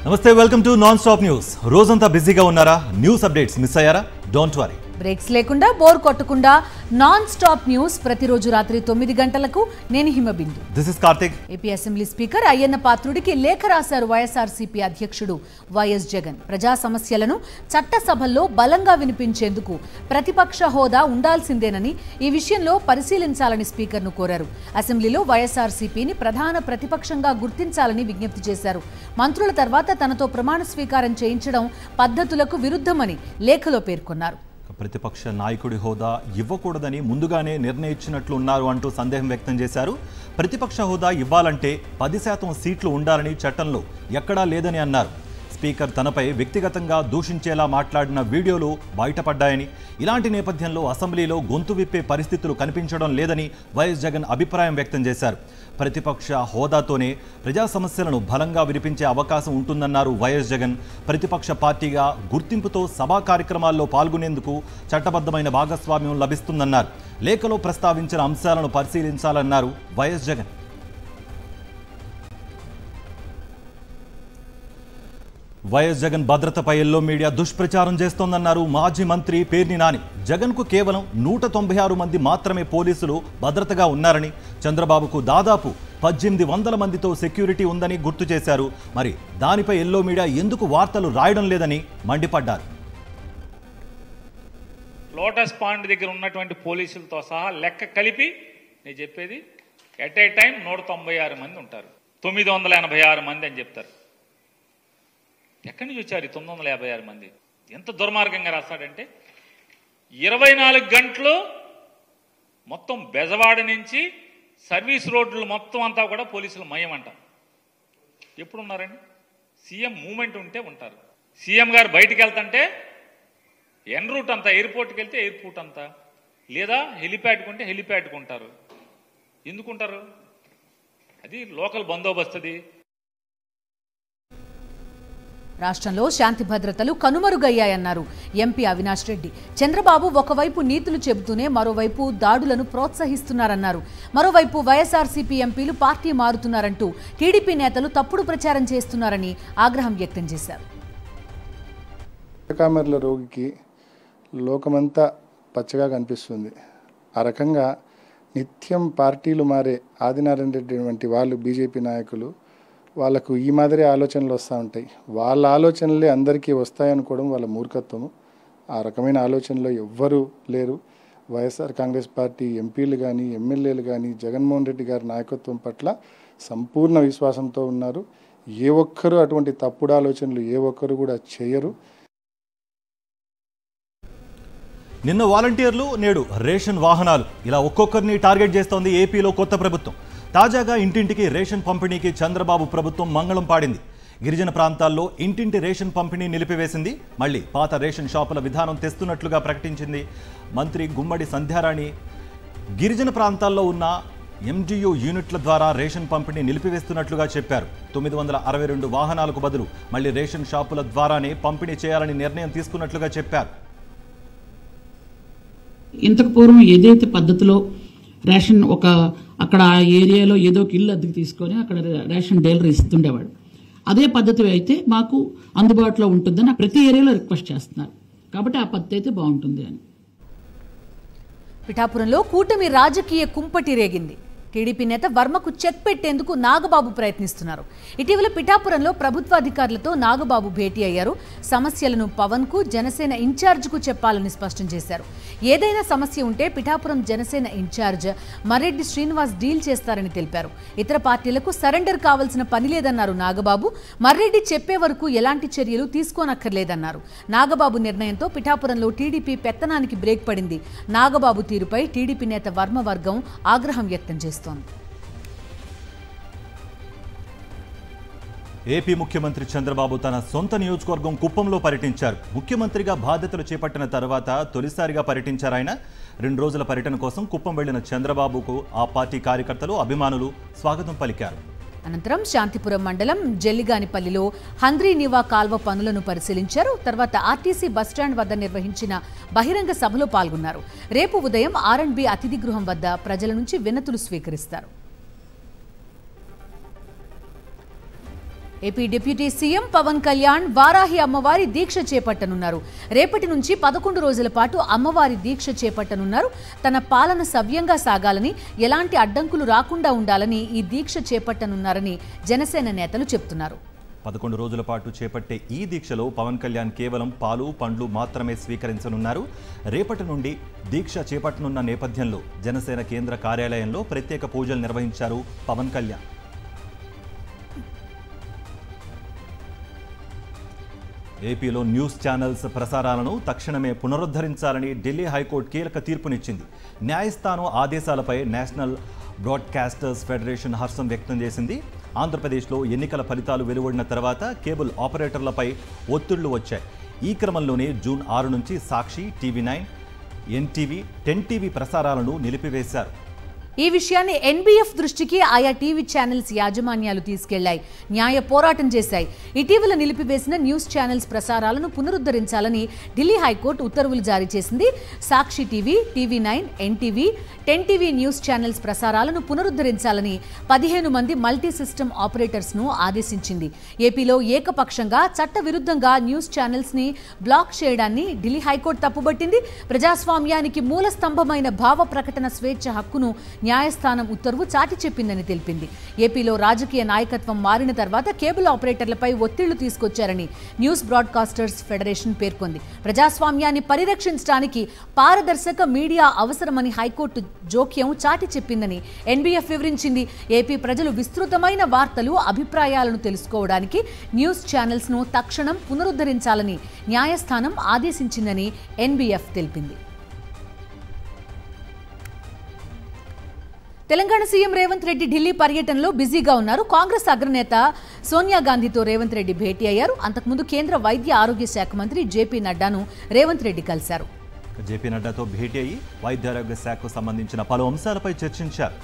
నమస్తే welcome to non stop news. రోజంతా బిజీగా ఉన్నారా? న్యూస్ అప్డేట్స్ మిస్ అయ్యారా? డోంట్ వరీ, బ్రేక్స్ లేకుండా బోర్ కొట్టకుండా నాన్ స్టాప్ న్యూస్ ప్రతిరోజు రాత్రి 9 గంటలకు. నేను Himabindu. This is Karthik. AP assembly speaker Ayyanna పాత్రుడికి లేఖ రాశారు వైఎస్ఆర్సీపీ అధ్యక్షుడు వైఎస్ జగన్. ప్రజా సమస్యలను చట్టసభల్లో బలంగా వినిపించేందుకు ప్రతిపక్ష హోదా ఉండాల్సిందేనని, ఈ విషయంలో పరిశీలించాలని స్పీకర్ను కోరారు. అసెంబ్లీలో వైఎస్ఆర్సీపీని ప్రధాన ప్రతిపక్షంగా గుర్తించాలని విజ్ఞప్తి చేశారు. మంత్రుల తర్వాత తనతో ప్రమాణ స్వీకారం చేయించడం పద్ధతులకు విరుద్ధమని లేఖలో పేర్కొన్నారు. ప్రతిపక్ష నాయకుడి హోదా ఇవ్వకూడదని ముందుగానే నిర్ణయించినట్లు ఉన్నారు అంటూ సందేహం వ్యక్తం చేశారు. ప్రతిపక్ష హోదా ఇవ్వాలంటే 10% సీట్లు ఉండాలని చట్టంలో ఎక్కడా లేదని అన్నారు. స్పీకర్ తనపై వ్యక్తిగతంగా దూషించేలా మాట్లాడిన వీడియోలు బయటపడ్డాయని, ఇలాంటి నేపథ్యంలో అసెంబ్లీలో గొంతు విప్పే పరిస్థితులు కనిపించడం లేదని వైఎస్ జగన్ అభిప్రాయం వ్యక్తం చేశారు. ప్రతిపక్ష హోదాతోనే ప్రజా సమస్యలను బలంగా వినిపించే అవకాశం ఉంటుందన్నారు వైఎస్ జగన్. ప్రతిపక్ష పార్టీగా గుర్తింపుతో సభా కార్యక్రమాల్లో పాల్గొనేందుకు చట్టబద్ధమైన భాగస్వామ్యం లభిస్తుందన్నారు. లేఖలో ప్రస్తావించిన అంశాలను పరిశీలించాలన్నారు వైఎస్ జగన్. వైఎస్ జగన్ భద్రతపై ఎల్లో మీడియా దుష్ప్రచారం చేస్తోందన్నారు మాజీ మంత్రి పేర్ని నాని. జగన్కు కేవలం 196 మంది మాత్రమే పోలీసులు భద్రతగా ఉన్నారని, చంద్రబాబుకు దాదాపు 1800 మందితో సెక్యూరిటీ ఉందని గుర్తు చేశారు. మరి దానిపై ఎల్లో మీడియా ఎందుకు వార్తలు రాయడం లేదని మండిపడ్డారు. లోటస్ పాండ్ దగ్గర ఉన్నటువంటి పోలీసులతో సహా లెక్క కలిపి నేను చెప్పేది ఎట్ ఏ టైం 196 మంది ఉంటారు. 986 మంది అని చెప్తారు. ఎక్కడి నుంచి వచ్చారు 956 మంది? ఎంత దుర్మార్గంగా రాస్తాడంటే 24 గంటలు మొత్తం బెజవాడ నుంచి సర్వీస్ రోడ్లు మొత్తం అంతా కూడా పోలీసులు మయం అంటాం. ఎప్పుడు ఉన్నారండి? సీఎం మూమెంట్ ఉంటే ఉంటారు. సీఎం గారు బయటికి వెళ్తుంటే ఎన్ రూట్ అంతా, ఎయిర్పోర్ట్కి వెళ్తే ఎయిర్పోర్ట్ అంతా, లేదా హెలిప్యాడ్కి ఉంటే హెలిప్యాడ్కి ఉంటారు. ఎందుకుంటారు? అది లోకల్ బందోబస్తుది. రాష్ట్రంలో శాంతి భద్రతలు కనుమరుగయ్యాయన్నారు ఎంపీ అవినాష్ రెడ్డి. చంద్రబాబు ఒకవైపు నీతులు చెబుతూనే మరోవైపు దాడులను ప్రోత్సహిస్తున్నారన్నారు. మరోవైపు వైఎస్ఆర్సీపీ ఎంపీలు పార్టీ మారుతున్నారంటూ టీడీపీ నేతలు తప్పుడు ప్రచారం చేస్తున్నారని ఆగ్రహం వ్యక్తం చేశారు. కామెర్ల రోగికి లోకమంతా పచ్చగా కనిపిస్తుంది. ఆ రకంగా నిత్యం పార్టీలు మారే ఆదినారాయణ రెడ్డి వంటి వాళ్ళు, బీజేపీ నాయకులు, వాళ్ళకు ఈ మాదిరి ఆలోచనలు వస్తూ ఉంటాయి. వాళ్ళ ఆలోచనలే అందరికీ వస్తాయనుకోవడం వాళ్ళ మూర్ఖత్వము. ఆ రకమైన ఆలోచనలో ఎవ్వరూ లేరు. వైఎస్ఆర్ కాంగ్రెస్ పార్టీ ఎంపీలు కానీ, ఎమ్మెల్యేలు కానీ జగన్మోహన్ రెడ్డి గారి నాయకత్వం పట్ల సంపూర్ణ విశ్వాసంతో ఉన్నారు. ఏ ఒక్కరూ అటువంటి తప్పుడు ఆలోచనలు ఏ ఒక్కరు కూడా చేయరు. నిన్న వాలంటీర్లు, నేడు రేషన్ వాహనాలు, ఇలా ఒక్కొక్కరిని టార్గెట్ చేస్తోంది ఏపీలో కొత్త ప్రభుత్వం. తాజాగా ఇంటింటికి రేషన్ పంపిణీకి చంద్రబాబు ప్రభుత్వం మంగళం పాడింది. గిరిజన ప్రాంతాల్లో ఇంటింటి రేషన్ పంపిణీ నిలిపివేసింది. మళ్లీ పాత రేషన్ షాపుల విధానం తెస్తున్నట్లుగా ప్రకటించింది. మంత్రి గుమ్మడి సంధ్యారాణి గిరిజన ప్రాంతాల్లో ఉన్న ఎండియు యూనిట్ల ద్వారా రేషన్ పంపిణీ నిలిపివేస్తున్నట్లుగా చెప్పారు. 962 వాహనాలకు బదులు మళ్లీ రేషన్ షాపుల ద్వారానే పంపిణీ చేయాలని నిర్ణయం తీసుకున్నట్లుగా చెప్పారు. ఇంతకు పూర్వం ఏదైతే పద్ధతిలో రేషన్ అక్కడ ఆ ఏరియాలో ఏదో ఒక ఇల్లు అద్దెకు తీసుకొని అక్కడ రేషన్ డీలర్ ఇస్తుండేవాడు, అదే పద్ధతి అయితే మాకు అందుబాటులో ఉంటుందని ప్రతి ఏరియాలో రిక్వెస్ట్ చేస్తున్నారు. కాబట్టి ఆ పద్ధతి అయితే బాగుంటుంది అని. పిఠాపురంలో కూటమి రాజకీయ కుంపటి రేగింది. టీడీపీ నేత వర్మకు చెక్ పెట్టేందుకు నాగబాబు ప్రయత్నిస్తున్నారు. ఇటీవల పిఠాపురంలో ప్రభుత్వాధికారులతో నాగబాబు భేటీ అయ్యారు. సమస్యలను పవన్కు, జనసేన ఇన్ఛార్జ్కు చెప్పాలని స్పష్టం చేశారు. ఏదైనా సమస్య ఉంటే పిఠాపురం జనసేన ఇన్ఛార్జ్ మర్రెడ్డి శ్రీనివాస్ డీల్ చేస్తారని తెలిపారు. ఇతర పార్టీలకు సరెండర్ కావాల్సిన పని లేదన్నారు నాగబాబు. మర్రెడ్డి చెప్పే వరకు ఎలాంటి చర్యలు తీసుకోనక్కర్లేదన్నారు. నాగబాబు నిర్ణయంతో పిఠాపురంలో టీడీపీ పెత్తనానికి బ్రేక్ పడింది. నాగబాబు తీరుపై టీడీపీ నేత వర్మ వర్గం ఆగ్రహం వ్యక్తం చేస్తోంది. ఏపీ ముఖ్యమంత్రి చంద్రబాబు తన సొంత నియోజకవర్గం కుప్పంలో పర్యటించారు. ముఖ్యమంత్రిగా బాధ్యతలు చేపట్టిన తర్వాత తొలిసారిగా పర్యటించారు ఆయన. 2 రోజుల పర్యటన కోసం కుప్పం వెళ్లిన చంద్రబాబుకు ఆ పార్టీ కార్యకర్తలు, అభిమానులు స్వాగతం పలికారు. అనంతరం శాంతిపురం మండలం జల్లిగానిపల్లిలో హంద్రీనివా కాల్వ పనులను పరిశీలించారు. తర్వాత ఆర్టీసీ బస్టాండ్ వద్ద నిర్వహించిన బహిరంగ సభలో పాల్గొన్నారు. రేపు ఉదయం R&B అతిథి గృహం వద్ద ప్రజల నుంచి వినతులు స్వీకరిస్తారు. AP deputy CM Pawan Kalyan Varahi అమ్మవారి దీక్ష చేపట్టనున్నారు. రేపటి నుంచి 11 రోజుల పాటు అమ్మవారి దీక్ష చేపట్టనున్నారు. తన పాలన సవ్యంగా సాగాలని, ఎలాంటి అడ్డంకులు రాకుండా ఉండాలని ఈ దీక్ష చేపట్టనున్నారని జనసేన నేతలు చెబుతున్నారు. 11 రోజుల పాటు చేపట్టే ఈ దీక్షలో పవన్ కళ్యాణ్ కేవలం పాలు పండ్లు మాత్రమే స్వీకరించనున్నారు. రేపటి నుండి దీక్ష చేపట్టనున్న నేపథ్యంలో జనసేన కేంద్ర కార్యాలయంలో ప్రత్యేక పూజలు నిర్వహించారు పవన్ కళ్యాణ్. ఏపీలో న్యూస్ ఛానల్స్ ప్రసారాలను తక్షణమే పునరుద్ధరించాలని ఢిల్లీ హైకోర్టు కీలక తీర్పునిచ్చింది. న్యాయస్థానం ఆదేశాలపై నేషనల్ బ్రాడ్కాస్టర్స్ ఫెడరేషన్ హర్షం వ్యక్తం చేసింది. ఆంధ్రప్రదేశ్లో ఎన్నికల ఫలితాలు వెలువడిన తర్వాత కేబుల్ ఆపరేటర్లపై ఒత్తిళ్లు వచ్చాయి. ఈ క్రమంలోనే జూన్ 6 నుంచి సాక్షి, టీవీ9, ఎన్టీవీ, 10 టీవీ ప్రసారాలను నిలిపివేశారు. ఈ విషయాన్ని ఎన్బీఎఫ్ దృష్టికి ఆయా టీవీ ఛానల్స్ యాజమాన్యాలు తీసుకెళ్లాయి, న్యాయ పోరాటం చేశాయి. ఇటీవల నిలిపివేసిన న్యూస్ ఛానల్స్ ప్రసారాలను పునరుద్ధరించాలని ఢిల్లీ హైకోర్టు ఉత్తర్వులు జారీ చేసింది. Sakshi TV, TV nine, NTV, 10 TV news channels ప్రసారాలను పునరుద్ధరించాలని 15 మంది మల్టీ సిస్టమ్ ఆపరేటర్స్ ను ఆదేశించింది. ఏపీలో ఏకపక్షంగా చట్టవిరుద్ధంగా న్యూస్ ఛానల్స్ ని బ్లాక్ చేయడాన్ని ఢిల్లీ హైకోర్టు తప్పుబట్టింది. ప్రజాస్వామ్యానికి మూల స్తంభమైన భావ ప్రకటన స్వేచ్ఛ హక్కును న్యాయస్థానం ఉత్తర్వు చాటి చెప్పిందని తెలిపింది. ఏపీలో రాజకీయ నాయకత్వం మారిన తర్వాత కేబుల్ ఆపరేటర్లపై ఒత్తిళ్లు తీసుకొచ్చారని న్యూస్ బ్రాడ్కాస్టర్స్ ఫెడరేషన్ పేర్కొంది. ప్రజాస్వామ్యాన్ని పరిరక్షించడానికి పారదర్శక మీడియా అవసరమని హైకోర్టు జోక్యం చాటి చెప్పిందని ఎన్బీఎఫ్ వివరించింది. ఏపీ ప్రజలు విస్తృతమైన వార్తలు, అభిప్రాయాలను తెలుసుకోవడానికి న్యూస్ ఛానల్స్ ను తక్షణం పునరుద్ధరించాలని న్యాయస్థానం ఆదేశించిందని ఎన్బీఎఫ్ తెలిపింది. తెలంగాణ సీఎం రేవంత్ రెడ్డి ఢిల్లీ పర్యటనలో బిజీగా ఉన్నారు. కాంగ్రెస్ అగ్రనేత సోనియా గాంధీతో రేవంత్ రెడ్డి భేటీ అయ్యారు. అంతకుముందు కేంద్ర వైద్య ఆరోగ్య శాఖ మంత్రి జేపీ నడ్డాను రేవంత్ రెడ్డి కలిశారు. జేపీ నడ్డాతో భేటీ అయ్యి వైద్య ఆరోగ్య శాఖకు సంబంధించిన పలు అంశాలపై చర్చించారు.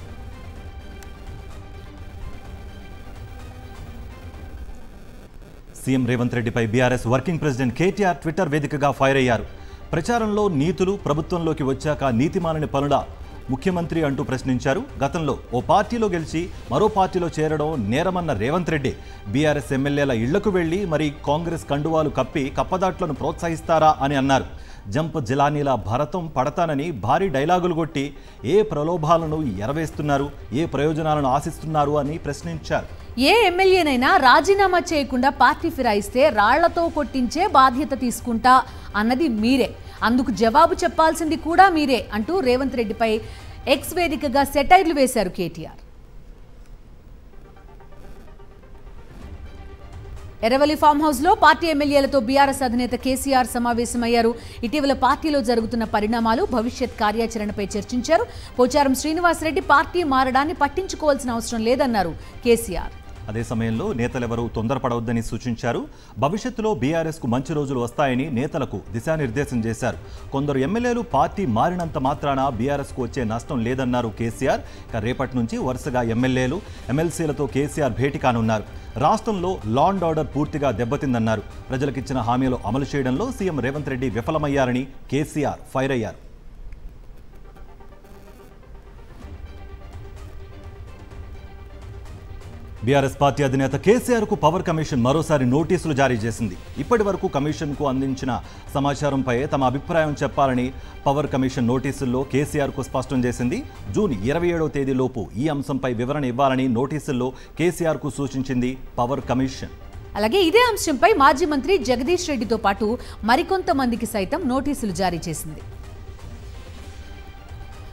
సీఎం రేవంత్ రెడ్డిపై BRS working president KTR Twitter వేదికగా ఫైర్ అయ్యారు. ప్రచారంలో నీతులు, ప్రభుత్వంలోకి వచ్చాక నీతిమాలని పనుల ముఖ్యమంత్రి అంటూ ప్రశ్నించారు. గతంలో ఓ పార్టీలో గెలిచి మరో పార్టీలో చేరడం నేరమన్న రేవంత్ రెడ్డి బీఆర్ఎస్ ఎమ్మెల్యేల ఇళ్లకు వెళ్లి మరి కాంగ్రెస్ కండువాలు కప్పి కప్పదాట్లను ప్రోత్సహిస్తారా అని అన్నారు. జంప్ జిలానీల భరతం పడతానని భారీ డైలాగులు కొట్టి ఏ ప్రలోభాలను ఎరవేస్తున్నారు, ఏ ప్రయోజనాలను ఆశిస్తున్నారు అని ప్రశ్నించారు. ఏ ఎమ్మెల్యేనైనా రాజీనామా చేయకుండా పార్టీ ఫిరాయిస్తే రాళ్లతో కొట్టించే బాధ్యత తీసుకుంటా అన్నది మీరే, అందుకు జవాబు చెప్పాల్సింది కూడా మీరే అంటూ రేవంత్ రెడ్డిపై ఎక్స్ వేదికగా సెటైర్లు వేశారు కేటీఆర్. ఎర్రవల్లి ఫామ్ హౌస్ లో పార్టీ ఎమ్మెల్యేలతో బీఆర్ఎస్ అధినేత కేసీఆర్ సమావేశమయ్యారు. ఇటీవల పార్టీలో జరుగుతున్న పరిణామాలు, భవిష్యత్ కార్యాచరణపై చర్చించారు. పోచారం శ్రీనివాసరెడ్డి పార్టీ మారడాన్ని పట్టించుకోవాల్సిన అవసరం లేదన్నారు కేసీఆర్. అదే సమయంలో నేతలెవరూ తొందరపడవద్దని సూచించారు. భవిష్యత్తులో బీఆర్ఎస్కు మంచి రోజులు వస్తాయని నేతలకు దిశానిర్దేశం చేశారు. కొందరు ఎమ్మెల్యేలు పార్టీ మారినంత మాత్రాన బీఆర్ఎస్కు వచ్చే నష్టం లేదన్నారు కేసీఆర్. రేపటి నుంచి వరుసగా ఎమ్మెల్యేలు, ఎమ్మెల్సీలతో కేసీఆర్ భేటీ కానున్నారు. రాష్ట్రంలో లా అండ్ ఆర్డర్ పూర్తిగా దెబ్బతిందన్నారు. ప్రజలకిచ్చిన హామీలు అమలు చేయడంలో సీఎం రేవంత్ రెడ్డి విఫలమయ్యారని కేసీఆర్ ఫైర్ అయ్యారు. బీఆర్ఎస్ పార్టీ అధినేత కేసీఆర్కు పవర్ కమిషన్ మరోసారి నోటీసులు జారీ చేసింది. ఇప్పటి వరకు కమిషన్కు అందించిన సమాచారంపై తమ అభిప్రాయం చెప్పాలని పవర్ కమిషన్ నోటీసుల్లో కేసీఆర్కు స్పష్టం చేసింది. జూన్ 27వ తేదీలోపు ఈ అంశంపై వివరణ ఇవ్వాలని నోటీసుల్లో కేసీఆర్కు సూచించింది పవర్ కమిషన్. అలాగే ఇదే అంశంపై మాజీ మంత్రి జగదీష్ రెడ్డితో పాటు మరికొంతమందికి సైతం నోటీసులు జారీ చేసింది.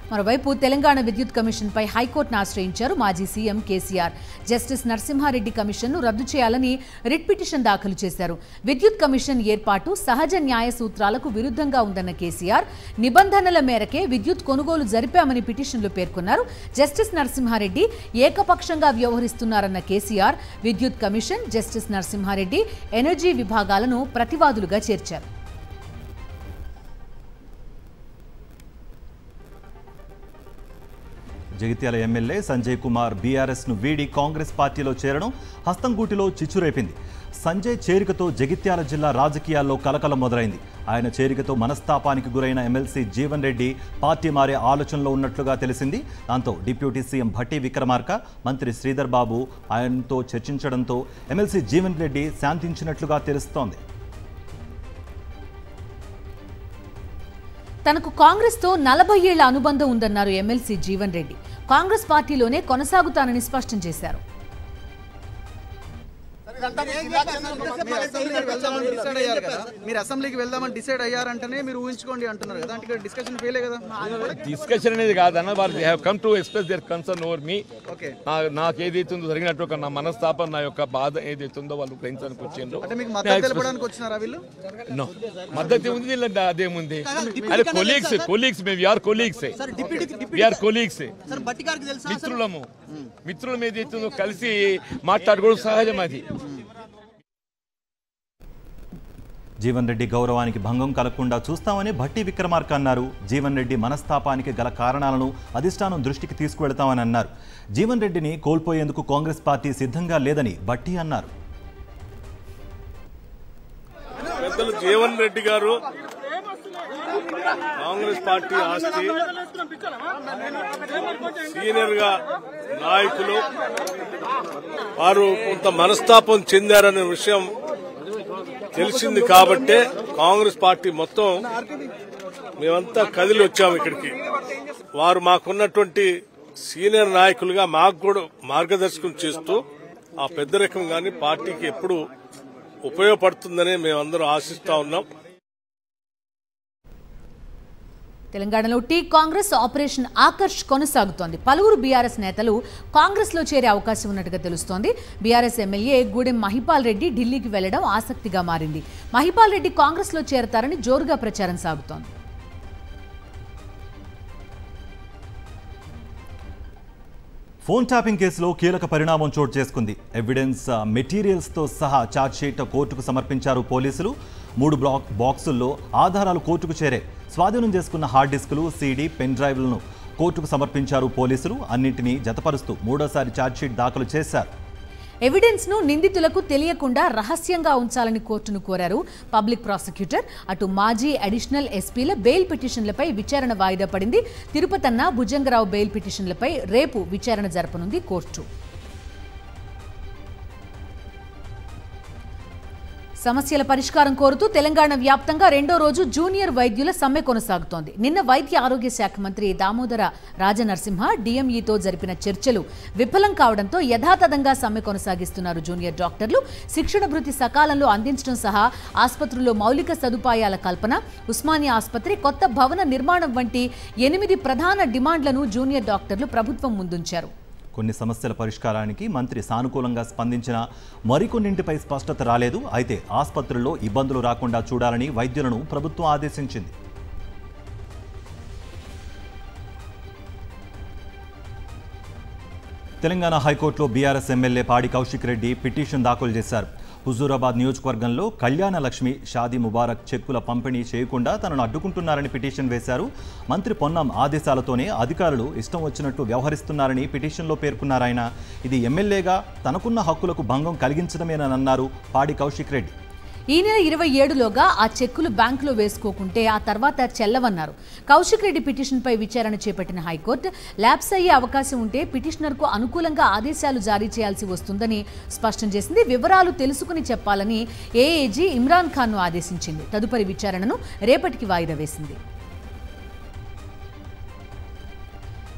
మరోవైపు తెలంగాణ విద్యుత్ కమిషన్పై హైకోర్టును ఆశ్రయించారు మాజీ సీఎం కేసీఆర్. జస్టిస్ నరసింహారెడ్డి కమిషన్ను రద్దు చేయాలని రిట్ పిటిషన్ దాఖలు చేశారు. విద్యుత్ కమిషన్ ఏర్పాటు సహజ న్యాయ సూత్రాలకు విరుద్ధంగా ఉందన్న కేసీఆర్ నిబంధనల మేరకే విద్యుత్ కొనుగోలు జరిపామని పిటిషన్లో పేర్కొన్నారు. జస్టిస్ నరసింహారెడ్డి ఏకపక్షంగా వ్యవహరిస్తున్నారన్న కేసీఆర్ విద్యుత్ కమిషన్, జస్టిస్ నరసింహారెడ్డి ఎనర్జీ విభాగాలను ప్రతివాదులుగా చేర్చారు. జగిత్యాల ఎమ్మెల్యే సంజయ్ కుమార్ బీఆర్ఎస్ను వీడి కాంగ్రెస్ పార్టీలో చేరడం హస్తంగూటిలో చిచ్చురేపింది. సంజయ్ చేరికతో జగిత్యాల జిల్లా రాజకీయాల్లో కలకలం మొదలైంది. ఆయన చేరికతో మనస్తాపానికి గురైన ఎమ్మెల్సీ జీవన్ రెడ్డి పార్టీ మారే ఆలోచనలో ఉన్నట్లుగా తెలిసింది. దాంతో డిప్యూటీ సీఎం భట్టి విక్రమార్క, మంత్రి శ్రీధర్ బాబు ఆయనతో చర్చించడంతో ఎమ్మెల్సీ జీవన్ రెడ్డి శాంతించినట్లుగా తెలుస్తోంది. తనకు కాంగ్రెస్తో 40 ఏళ్ల అనుబంధం ఉందన్నారు ఎమ్మెల్సీ జీవన్ రెడ్డి. కాంగ్రెస్ పార్టీలోనే కొనసాగుతానని స్పష్టం చేశారు. మీరు అసెంబ్లీకి వెళ్దామని డిసైడ్ అయ్యారంటేనే మీరు ఊహించుకోండి అంటున్నారు కదా, అంటే డిస్కషన్ ఫెయిల్ కదా. డిస్కషన్ అనేది కాదన్న, వాళ్ళు they have come to express there concern over me. Okay, నాకు ఏదైతుందో జరిగినట్టు నా మనస్తాపం, నా యొక్క బాధ ఏదైతుందో వాళ్ళు గ్రహించడానికి వచ్చిండ్రు. అంటే మీకు మద్దతు తెలపడానికి వచ్చినారా వీళ్ళు? నో, మద్దతు ఉంది, అదేముంది. అదే కొలీగ్స్ మేము వీఆర్ కొలీగ్స్, మిత్రులం ఏదైతుందో కలిసి మాట్లాడుకోవడం సహజం. అది జీవన్ రెడ్డి గౌరవానికి భంగం కలగకుండా చూస్తామని భట్టి విక్రమార్క అన్నారు. జీవన్ రెడ్డి మనస్తాపానికి గల కారణాలను అధిష్టానం దృష్టికి తీసుకువెళ్తామని అన్నారు. జీవన్ రెడ్డిని కోల్పోయేందుకు కాంగ్రెస్ పార్టీ సిద్ధంగా లేదని భట్టి అన్నారు. పెద్దలు జీవన్ రెడ్డి గారు కాంగ్రెస్ పార్టీ ఆస్తి, సీనియర్ గా నాయకులు, వారు కొంత మనస్తాపం చెందారనే విషయం తెలిసింది కాబట్టే కాంగ్రెస్ పార్టీ మొత్తం మేమంతా కదిలి వచ్చాము ఇక్కడికి. వారు మాకున్నటువంటి సీనియర్ నాయకులుగా మాకు కూడా మార్గదర్శకం చేస్తూ ఆ పెద్ద రకం గాని పార్టీకి ఎప్పుడు ఉపయోగపడుతుందని మేమందరం ఆశిస్తా ఉన్నాం. తెలంగాణలో టీ కాంగ్రెస్ ఆపరేషన్ ఆకర్ష్ కొనసాగుతోంది. పలువురు బీఆర్ఎస్ నేతలు కాంగ్రెస్లో చేరే అవకాశం ఉన్నట్టుగా తెలుస్తోంది. బీఆర్ఎస్ ఎమ్మెల్యే గూడెం మహిపాల్ రెడ్డి ఢిల్లీకి వెళ్లడం ఆసక్తిగా మారింది. మహిపాల్ రెడ్డి కాంగ్రెస్లో చేరతారని జోరుగా ప్రచారం సాగుతోంది. ఫోన్ ట్యాపింగ్ కేసులో కీలక పరిణామం చోటు చేసుకుంది. ఎవిడెన్స్ మెటీరియల్స్తో సహా ఛార్జ్షీట్ కోర్టుకు సమర్పించారు పోలీసులు. 3 బాక్సుల్లో ఆధారాలు కోర్టుకు చేరే. స్వాధీనం చేసుకున్న హార్డ్ డిస్కులు, సీడీ, పెన్ డ్రైవ్లను కోర్టుకు సమర్పించారు పోలీసులు. అన్నింటినీ జతపరుస్తూ మూడోసారి ఛార్జ్షీట్ దాఖలు చేశారు. ఎవిడెన్స్ ను నిందితులకు తెలియకుండా రహస్యంగా ఉంచాలని కోర్టును కోరారు పబ్లిక్ ప్రాసిక్యూటర్. అటు మాజీ అడిషనల్ ఎస్పీల బెయిల్ పిటిషన్లపై విచారణ వాయిదా పడింది. తిరుపతన్న, భుజంగరావు బెయిల్ పిటిషన్లపై రేపు విచారణ జరపనుంది కోర్టు. సమస్యల పరిష్కారం కోరుతూ తెలంగాణ వ్యాప్తంగా రెండో రోజు జూనియర్ వైద్యుల సమ్మె కొనసాగుతోంది. నిన్న వైద్య ఆరోగ్య శాఖ మంత్రి దామోదర రాజనరసింహ డిఎంఈతో జరిపిన చర్చలు విఫలం కావడంతో యథాతథంగా సమ్మె కొనసాగిస్తున్నారు జూనియర్ డాక్టర్లు. శిక్షణ భృతి సకాలంలో అందించడం సహా ఆసుపత్రుల్లో మౌలిక సదుపాయాల కల్పన, ఉస్మానియా ఆసుపత్రి కొత్త భవన నిర్మాణం వంటి 8 ప్రధాన డిమాండ్లను జూనియర్ డాక్టర్లు ప్రభుత్వం ముందుంచారు. కొన్ని సమస్యల పరిష్కారానికి మంత్రి సానుకూలంగా స్పందించిన మరికొన్నింటిపై స్పష్టత రాలేదు. అయితే ఆసుపత్రుల్లో ఇబ్బందులు రాకుండా చూడాలని వైద్యులను ప్రభుత్వం ఆదేశించింది. తెలంగాణ హైకోర్టులో బీఆర్ఎస్ ఎమ్మెల్యే పాడి కౌశిక్ రెడ్డి పిటిషన్ దాఖలు చేశారు. హుజూరాబాద్ నియోజకవర్గంలో కళ్యాణ లక్ష్మి, షాదీ ముబారక్ చెక్కుల పంపిణీ చేయకుండా తనను అడ్డుకుంటున్నారని పిటిషన్ వేశారు. మంత్రి పొన్నం ఆదేశాలతోనే అధికారులు ఇష్టం వచ్చినట్టు వ్యవహరిస్తున్నారని పిటిషన్లో పేర్కొన్నారాయన. ఇది ఎమ్మెల్యేగా తనకున్న హక్కులకు భంగం కలిగించడమేనన్నారు పాడి కౌశిక్ రెడ్డి. ఈ నెల 27లోగా ఆ చెక్కులు బ్యాంకులో వేసుకోకుంటే ఆ తర్వాత చెల్లవన్నారు. కౌశిక్ రెడ్డి పిటిషన్పై విచారణ చేపట్టిన హైకోర్టు ల్యాప్స్ అయ్యే అవకాశం ఉంటే పిటిషనర్కు అనుకూలంగా ఆదేశాలు జారీ చేయాల్సి వస్తుందని స్పష్టం చేసింది. వివరాలు తెలుసుకుని చెప్పాలని ఏఏజీ ఇమ్రాన్ ఖాన్ను ఆదేశించింది. తదుపరి విచారణను రేపటికి వాయిదా వేసింది.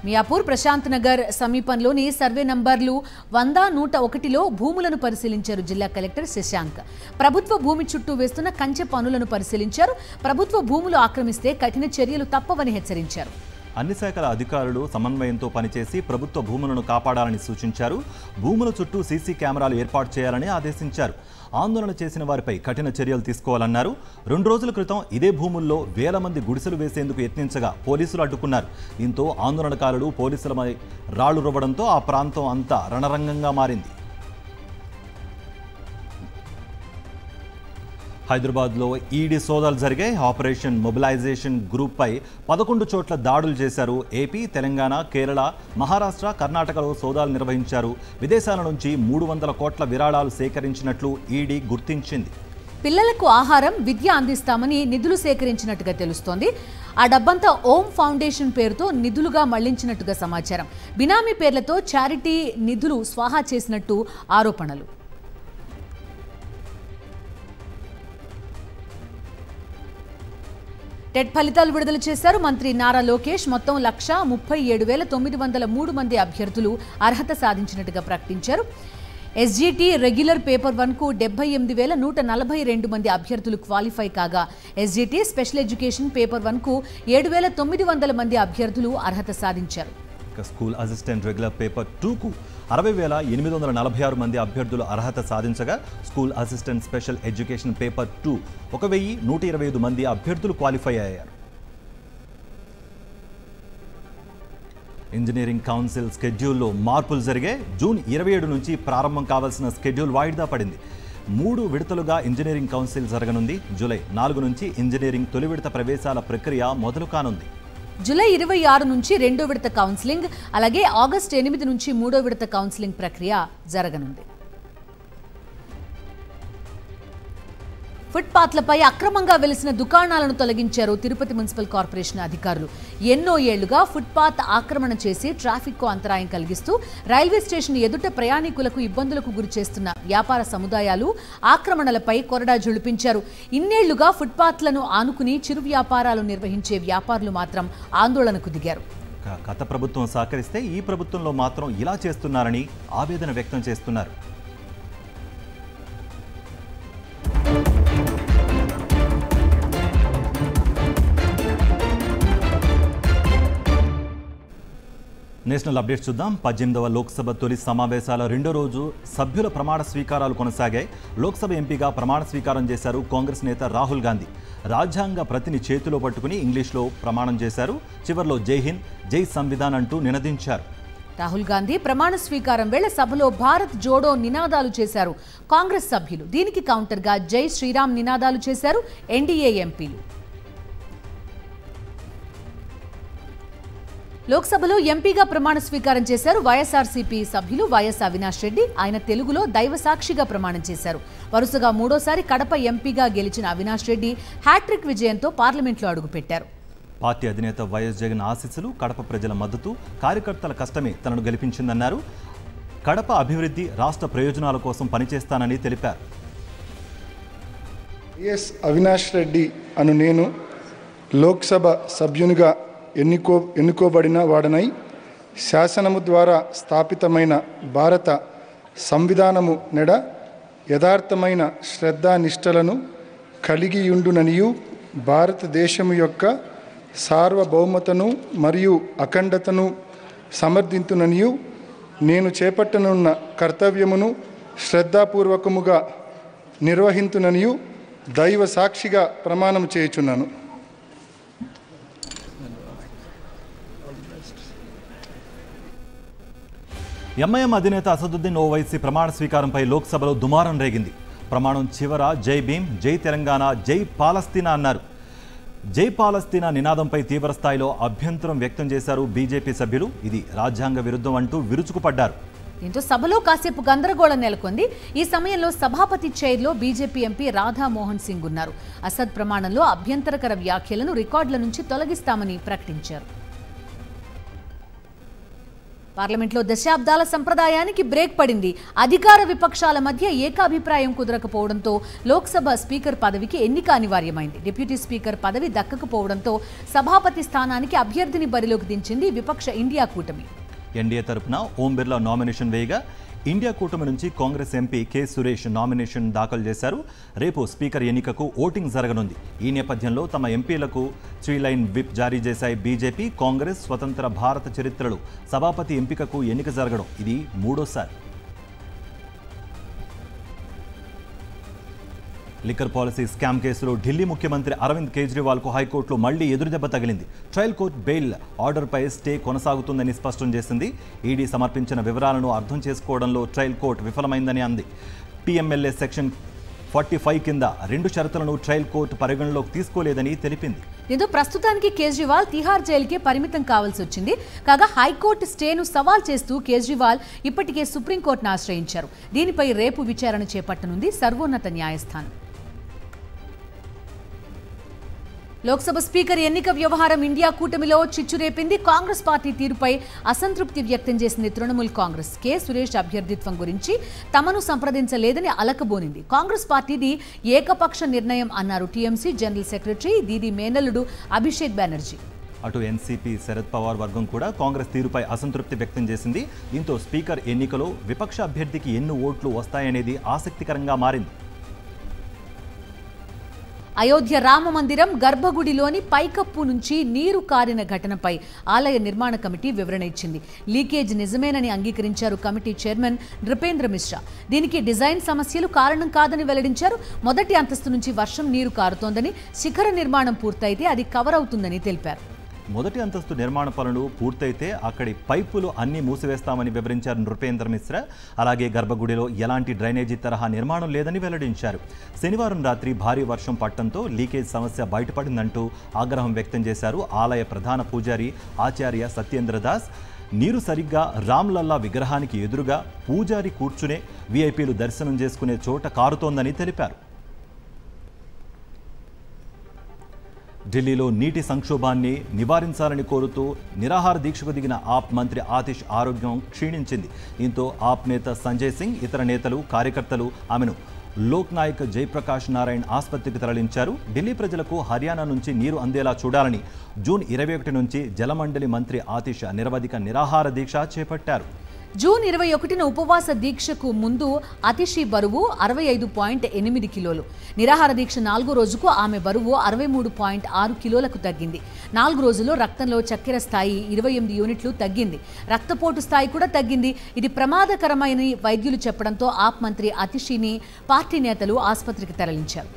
మియాపూర్ ప్రశాంత్ నగర్ సమీపంలోని సర్వే నంబర్లు 100, 101లో భూములను పరిశీలించారు జిల్లా కలెక్టర్ శశాంక్. ప్రభుత్వ భూమి చుట్టూ వేస్తున్న కంచె పనులను పరిశీలించారు. ప్రభుత్వ భూములు ఆక్రమిస్తే కఠిన చర్యలు తప్పవని హెచ్చరించారు. అన్ని శాఖల అధికారులు సమన్వయంతో పనిచేసి ప్రభుత్వ భూములను కాపాడాలని సూచించారు. భూముల చుట్టూ సీసీ కెమెరాలు ఏర్పాటు చేయాలని ఆదేశించారు. ఆందోళన చేసిన వారిపై కఠిన చర్యలు తీసుకోవాలన్నారు. 2 రోజుల క్రితం ఇదే భూముల్లో వేల మంది గుడిసెలు వేసేందుకు యత్నించగా పోలీసులు అడ్డుకున్నారు. దీంతో ఆందోళనకారులు పోలీసులపై రాళ్లు రువ్వడంతో ఆ ప్రాంతం అంతా రణరంగంగా మారింది. హైదరాబాద్లో ఈడీ సోదాలు జరిగాయి. ఆపరేషన్ మొబిలైజేషన్ గ్రూప్పై 11 చోట్ల దాడులు చేశారు. ఏపీ, తెలంగాణ, కేరళ, మహారాష్ట్ర, కర్ణాటకలో సోదాలు నిర్వహించారు. విదేశాల నుంచి 300 కోట్ల విరాళాలు సేకరించినట్లు ఈడీ గుర్తించింది. పిల్లలకు ఆహారం, విద్య అందిస్తామని నిధులు సేకరించినట్టుగా తెలుస్తోంది. ఆ డబ్బంతా ఓం ఫౌండేషన్ పేరుతో నిధులుగా మళ్లించినట్టుగా సమాచారం. బినామీ పేర్లతో చారిటీ నిధులు స్వాహా చేసినట్టు ఆరోపణలు. టెట్ ఫలితాలు విడుదల చేశారు మంత్రి నారా లోకేష్. మొత్తం 1,37,903 మంది అభ్యర్థులు అర్హత సాధించినట్టుగా ప్రకటించారు. ఎస్జీటీ రెగ్యులర్ పేపర్ 1కు 78,142 మంది అభ్యర్థులు క్వాలిఫై కాగా, ఎస్జీటీ స్పెషల్ ఎడ్యుకేషన్ పేపర్ 1కు 7,900 మంది అభ్యర్థులు అర్హత సాధించారు. స్కూల్ అసిస్టెంట్ రెగ్యులర్ పేపర్ 2కు 60,846 మంది అభ్యర్థులు అర్హత సాధించగా, school assistant special education paper 2 1,125 మంది అభ్యర్థులు క్వాలిఫై అయ్యారు. ఇంజనీరింగ్ కౌన్సిల్ స్కెడ్యూల్లో మార్పులు జరిగాయి. జూన్ 27 నుంచి ప్రారంభం కావాల్సిన స్కెడ్యూల్ వాయిదా పడింది. 3 విడతలుగా ఇంజనీరింగ్ కౌన్సిల్ జరగనుంది. జూలై 4 నుంచి ఇంజనీరింగ్ తొలి విడత ప్రవేశాల ప్రక్రియ మొదలు కానుంది. జూలై 26 నుంచి 2వ విడత కౌన్సిలింగ్, అలాగే ఆగస్టు 8 నుంచి 3వ విడత కౌన్సిలింగ్ ప్రక్రియ జరగనుంది. ఫుట్పాత్లపై అక్రమంగా వెలిసిన దుకాణాలను తొలగించారు తిరుపతి మున్సిపల్ కార్పొరేషన్ అధికారులు. ఎన్నో ఏళ్లుగా ఫుట్పాత్ ఆక్రమణ చేసి ట్రాఫిక్కు అంతరాయం కలిగిస్తూ రైల్వే స్టేషన్ ఎదుట ప్రయాణికులకు ఇబ్బందులకు గురి చేస్తున్న వ్యాపార సముదాయాలు ఆక్రమణలపై కొరడా జుళిపించారు. ఇన్నేళ్లుగా ఫుట్పాత్లను ఆనుకుని చిరు వ్యాపారాలు నిర్వహించే వ్యాపారులు మాత్రం ఆందోళనకు దిగారు. గత ప్రభుత్వం సహకరిస్తే ఈ ప్రభుత్వంలో మాత్రం ఇలా చేస్తున్నారని ఆవేదన వ్యక్తం చేస్తున్నారు. నేషనల్ అప్డేట్స్ చూద్దాం. 18వ లోక్సభ తొలి సమావేశాల రెండో రోజు సభ్యుల ప్రమాణ స్వీకారాలు కొనసాగాయి. లోక్సభ ఎంపీగా ప్రమాణ స్వీకారం చేశారు కాంగ్రెస్ నేత రాహుల్ గాంధీ. రాజ్యాంగ ప్రతిని చేతిలో పట్టుకుని ఇంగ్లీష్లో ప్రమాణం చేశారు. చివర్లో జై హింద్, జై సంవిధాన్ అంటూ నినదించారు. రాహుల్ గాంధీ ప్రమాణ స్వీకారం వేళ సభలో భారత్ జోడో నినాదాలు చేశారు కాంగ్రెస్ సభ్యులు. దీనికి కౌంటర్గా జై శ్రీరామ్ నినాదాలు చేశారు ఎన్డీఏ ఎంపీలు. లోక్సభలో ఎంపీగా ప్రమాణ స్వీకారం చేశారు వైఎస్ఆర్సీపీ సభ్యులు వైఎస్ అవినాష్ రెడ్డి. ఆయన తెలుగులో దైవ సాక్షిగా ప్రమాణం చేశారు. వరుసగా 3వ కడప ఎంపీగా గెలిచిన అవినాష్ రెడ్డి హ్యాట్రిక్ విజయంతో పార్లమెంట్లో అడుగుపెట్టారు. పార్టీ అధినేత వైఎస్ జగన్ ఆశీస్సులు, కడప ప్రజల మద్దతు, కార్యకర్తల కష్టమే తనను గెలిపించిందన్నారు. కడప అభివృద్ధి, రాష్ట్ర ప్రయోజనాల కోసం పనిచేస్తానని తెలిపారు. వైఎస్ అవినాష్ రెడ్డి అను నేను లోక్సభ సభ్యునిగా ఎన్నుకోబడిన వాడనై శాసనము ద్వారా స్థాపితమైన భారత సంవిధానము నెడ యథార్థమైన శ్రద్ధానిష్టలను కలిగియుండుననియు, భారతదేశము యొక్క సార్వభౌమతను మరియు అఖండతను సమర్థింతుననియు, నేను చేపట్టనున్న కర్తవ్యమును శ్రద్ధాపూర్వకముగా నిర్వహింతుననియు దైవ సాక్షిగా ప్రమాణం చేయుచున్నాను. ఎంఐఎం అధినేత అసదుద్దీన్ ఓవైసీ ప్రమాణ స్వీకారంపై లోక్సభలో దుమారం రేగింది. ప్రమాణం చివర జై భీమ్, జై తెలంగాణ, జై పాలస్తీనా అన్నారు. జై పాలస్తీనా నినాదంపై తీవ్ర స్థాయిలో అభ్యంతరం వ్యక్తం చేశారు బీజేపీ సభ్యులు. ఇది రాజ్యాంగ విరుద్ధం అంటూ విరుచుకుపడ్డారు. దీంతో సభలో కాసేపు గందరగోళం నెలకొంది. ఈ సమయంలో సభాపతి చైర్లో బీజేపీ ఎంపీ రాధా మోహన్ సింగ్ ఉన్నారు. అసద్ ప్రమాణంలో అభ్యంతరకర వ్యాఖ్యలను రికార్డుల నుంచి తొలగిస్తామని ప్రకటించారు. పార్లమెంట్లో దశాబ్దాల సంప్రదాయానికి బ్రేక్ పడింది. అధికార విపక్షాల మధ్య ఏకాభిప్రాయం కుదరకపోవడంతో లోక్సభ స్పీకర్ పదవికి ఎన్నిక అనివార్యమైంది. డిప్యూటీ స్పీకర్ పదవి దక్కకపోవడంతో సభాపతి స్థానానికి అభ్యర్థిని బరిలోకి దించింది విపక్ష ఇండియా కూటమి. ఎన్డీఏ తరపున ఓం బిర్లా నామినేషన్ వేయగా, ఇండియా కూటమి నుంచి Congress MP K Suresh nomination దాఖలు చేశారు. రేపు స్పీకర్ ఎన్నికకు ఓటింగ్ జరగనుంది. ఈ నేపథ్యంలో తమ ఎంపీలకు 3 లైన్ విప్ జారీ చేశాయి బీజేపీ. కాంగ్రెస్ స్వతంత్ర భారత చరిత్రలో సభాపతి ఎంపికకు ఎన్నిక జరగడం ఇది 3వసారి. లిక్కర్ పాలసీ స్కామ్ కేసులో ఢిల్లీ ముఖ్యమంత్రి అరవింద్ కేజ్రీవాల్కు హైకోర్టులో మళ్లీ ఎదురుదెబ్బ తగిలింది. ట్రయల్ కోర్టు బెయిల్ ఆర్డర్పై స్టే కొనసాగుతుందని స్పష్టం చేసింది. ఈడీ సమర్పించిన వివరాలను అర్థం చేసుకోవడంలో ట్రయల్ కోర్టు విఫలమైందని అంది. పీఎంఎల్ఏ సెక్షన్ 45 కింద 2 షరతులను ట్రయల్ కోర్టు పరిగణలోకి తీసుకోలేదని తెలిపింది. దీంతో ప్రస్తుతానికి కేజ్రీవాల్ తిహార్ జైలుకే పరిమితం కావాల్సి వచ్చింది. కాగా హైకోర్టు స్టేను సవాల్ చేస్తూ కేజ్రీవాల్ ఇప్పటికే సుప్రీంకోర్టును ఆశ్రయించారు. దీనిపై రేపు విచారణ చేపట్టనుంది సర్వోన్నత న్యాయస్థానం. లోక్సభ స్పీకర్ ఎన్నిక వ్యవహారం ఇండియా కూటమిలో చిచ్చురేపింది. కాంగ్రెస్ పార్టీ తీరుపై అసంతృప్తి వ్యక్తం చేసింది తృణమూల్ కాంగ్రెస్. కె సురేష్ అభ్యర్థిత్వం గురించి తమను సంప్రదించలేదని అలకబోనింది. కాంగ్రెస్ పార్టీది ఏకపక్ష నిర్ణయం అన్నారు టీఎంసీ జనరల్ సెక్రటరీ దీది మేనల్లుడు అభిషేక్ బెనర్జీ. అటు ఎన్సీపీ శరద్ పవార్ వర్గం కూడా కాంగ్రెస్ తీరుపై అసంతృప్తి వ్యక్తం చేసింది. దీంతో స్పీకర్ ఎన్నికలో విపక్ష అభ్యర్థికి ఎన్ని ఓట్లు వస్తాయనేది ఆసక్తికరంగా మారింది. అయోధ్య రామ మందిరం గర్భగుడిలోని పైకప్పు నుంచి నీరు కారిన ఘటనపై ఆలయ నిర్మాణ కమిటీ వివరణ ఇచ్చింది. లీకేజ్ నిజమేనని అంగీకరించారు కమిటీ చైర్మన్ నృపేంద్ర మిశ్రా. దీనికి డిజైన్ సమస్యలు కారణం కాదని వెల్లడించారు. మొదటి అంతస్తు నుంచి వర్షం నీరు కారుతోందని, శిఖర నిర్మాణం పూర్తయితే అది కవర్ అవుతుందని తెలిపారు. మొదటి అంతస్తు నిర్మాణ పనులు పూర్తయితే అక్కడి పైపులు అన్నీ మూసివేస్తామని వివరించారు నృపేంద్ర మిశ్రా. అలాగే గర్భగుడిలో ఎలాంటి డ్రైనేజీ తరహా నిర్మాణం లేదని వెల్లడించారు. శనివారం రాత్రి భారీ వర్షం పడటంతో లీకేజ్ సమస్య బయటపడిందంటూ ఆగ్రహం వ్యక్తం చేశారు ఆలయ ప్రధాన పూజారి ఆచార్య సత్యేంద్రదాస్. నీరు సరిగ్గా రామ్లల్లా విగ్రహానికి ఎదురుగా పూజారి కూర్చునే వీఐపీలు దర్శనం చేసుకునే చోట కారుతోందని తెలిపారు. ఢిల్లీలో నీటి సంక్షోభాన్ని నివారించాలని కోరుతూ నిరాహార దీక్షకు దిగిన ఆప్ మంత్రి ఆతిష్ ఆరోగ్యం క్షీణించింది. దీంతో ఆప్ నేత సంజయ్ సింగ్, ఇతర నేతలు, కార్యకర్తలు ఆమెను లోక్ నాయక్ జయప్రకాష్ నారాయణ్ ఆసుపత్రికి తరలించారు. ఢిల్లీ ప్రజలకు హర్యానా నుంచి నీరు అందేలా చూడాలని జూన్ 21 నుంచి జలమండలి మంత్రి ఆతిష్ నిరవధిక నిరాహార దీక్ష చేపట్టారు. జూన్ 21న ఉపవాస దీక్షకు ముందు అతిషి బరువు 65.8 కిలోలు. నిరాహార దీక్ష 4వ రోజుకు ఆమె బరువు 63.6 కిలోలకు తగ్గింది. 4 రోజుల్లో రక్తంలో చక్కెర స్థాయి 28 యూనిట్లు తగ్గింది. రక్తపోటు స్థాయి కూడా తగ్గింది. ఇది ప్రమాదకరమైన వైద్యులు చెప్పడంతో ఆప్ మంత్రి అతిషిని పార్టీ నేతలు ఆసుపత్రికి తరలించారు.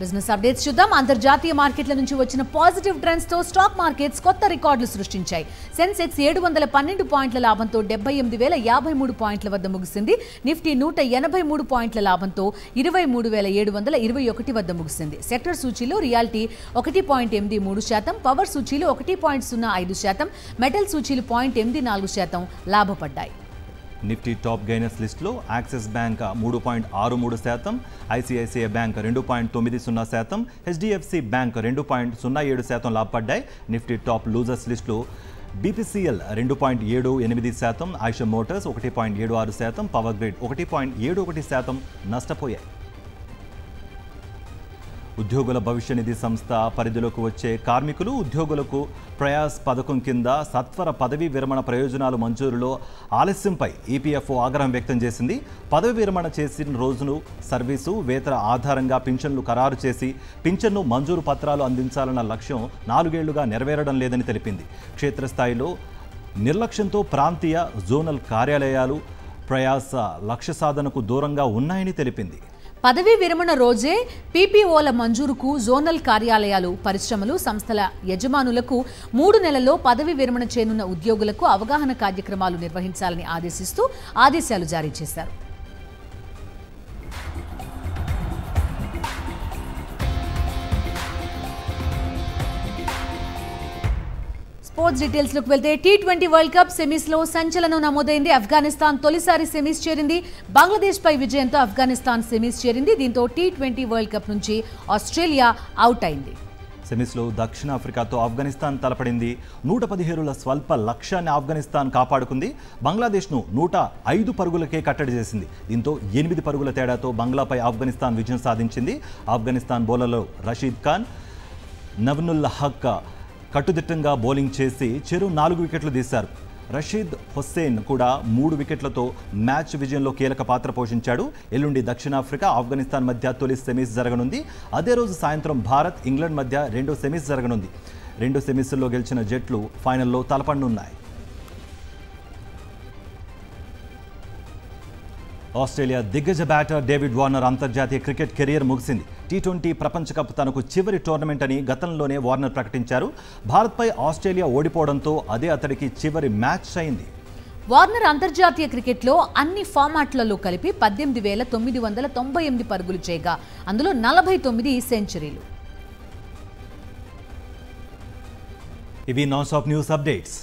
బిజినెస్ అప్డేట్స్ చూద్దాం. అంతర్జాతీయ మార్కెట్ల నుంచి వచ్చిన పాజిటివ్ ట్రెండ్స్ తో స్టాక్ మార్కెట్స్ కొత్త రికార్డులు సృష్టించాయి. సెన్సెక్స్ 712 పాయింట్ల లాభంతో 78,053 పాయింట్ల వద్ద ముగిసింది. నిఫ్టీ 183 పాయింట్ల లాభంతో 23,721 వద్ద ముగిసింది. సెక్టర్ సూచీలో రియాలిటీ 1.83%, పవర్ సూచీలో 1.05%, మెటల్ సూచీలు 0.84% లాభపడ్డాయి. నిఫ్టీ టాప్ గైనర్స్ లిస్టులో Axis bank 3.63%, ICICI bank 2.90%, HDFC bank 2.07% లాభపడ్డాయి. నిఫ్టీ టాప్ లూజర్స్ లిస్టులో BPCL 2.78%, Eicher motors 1.76%, power grid 1.71% నష్టపోయాయి. ఉద్యోగుల భవిష్య నిధి సంస్థ పరిధిలోకి వచ్చే కార్మికులు, ఉద్యోగులకు ప్రయాస్ పథకం కింద సత్వర పదవీ విరమణ ప్రయోజనాలు మంజూరులో ఆలస్యంపై ఈపీఎఫ్ఓ ఆగ్రహం వ్యక్తం చేసింది. పదవి విరమణ చేసిన రోజును సర్వీసు, వేతన ఆధారంగా పింఛన్లు ఖరారు చేసి పింఛన్ను మంజూరు పత్రాలు అందించాలన్న లక్ష్యం 4 ఏళ్లుగా నెరవేరడం లేదని తెలిపింది. క్షేత్రస్థాయిలో నిర్లక్ష్యంతో ప్రాంతీయ, జోనల్ కార్యాలయాలు ప్రయాస లక్ష్య సాధనకు దూరంగా ఉన్నాయని తెలిపింది. పదవీ విరమణ రోజే పీపీఓల మంజూరుకు జోనల్ కార్యాలయాలు, పరిశ్రమలు, సంస్థల యజమానులకు 3 నెలల్లో పదవీ విరమణ చేయనున్న ఉద్యోగులకు అవగాహన కార్యక్రమాలు నిర్వహించాలని ఆదేశిస్తూ ఆదేశాలు జారీ చేశారు. స్పోర్ట్స్ డీటెయిల్స్ లోకి వెళ్తే T20 వరల్డ్ కప్ సెమీస్ లో సంచలనం నమోదైంది. ఆఫ్ఘనిస్తాన్ తొలిసారి సెమీస్ చేరింది. బంగ్లాదేశ్ పై విజయంతో ఆఫ్ఘనిస్తాన్ సెమీస్ చేరింది. దీంతో T20 వరల్డ్ కప్ నుంచి ఆస్ట్రేలియా అవుట్ అయింది. సెమీస్లో దక్షిణాఫ్రికాతో ఆఫ్ఘనిస్తాన్ తలపడింది. 117 స్వల్ప లక్ష్యాన్ని ఆఫ్ఘనిస్తాన్ కాపాడుకుంది. బంగ్లాదేశ్ను 105 పరుగులకే కట్టడి చేసింది. దీంతో 8 పరుగుల తేడాతో బంగ్లాపై ఆఫ్ఘనిస్తాన్ విజయం సాధించింది. ఆఫ్ఘనిస్తాన్ బౌలర్లు రషీద్ ఖాన్, నవనుల్లా హక్ కట్టుదిట్టంగా బౌలింగ్ చేసి చెరో 4 వికెట్లు తీశారు. రషీద్ హుస్సేన్ కూడా 3 వికెట్లతో మ్యాచ్ విజయంలో కీలక పాత్ర పోషించాడు. ఎల్లుండి దక్షిణాఫ్రికా, ఆఫ్ఘనిస్తాన్ మధ్య తొలి సెమీస్ జరగనుంది. అదే రోజు సాయంత్రం భారత్, ఇంగ్లాండ్ మధ్య 2వ సెమీస్ జరగనుంది. 2 సెమీస్లో గెలిచిన జట్లు ఫైనల్లో తలపడనున్నాయి. ఆస్ట్రేలియా దిగ్గజ బ్యాటర్ డేవిడ్ వార్నర్ అంతర్జాతీయ క్రికెట్ కెరీర్ ముగిసింది. టీ20 ప్రపంచ కప్ తనకు చివరి టోర్నమెంట్ అని గతంలోనే వార్నర్ ప్రకటించారు. భారత్పై ఆస్ట్రేలియా ఓడిపోవడంతో అదే అతడికి చివరి మ్యాచ్ అయింది. వార్నర్ అంతర్జాతీయ క్రికెట్లో అన్ని ఫార్మాట్లలో కలిపి 18,998 పరుగులు చేయగా అందులో 49 సెంచరీలు. ఇవి నాన్ స్టాప్ న్యూస్ అప్డేట్స్.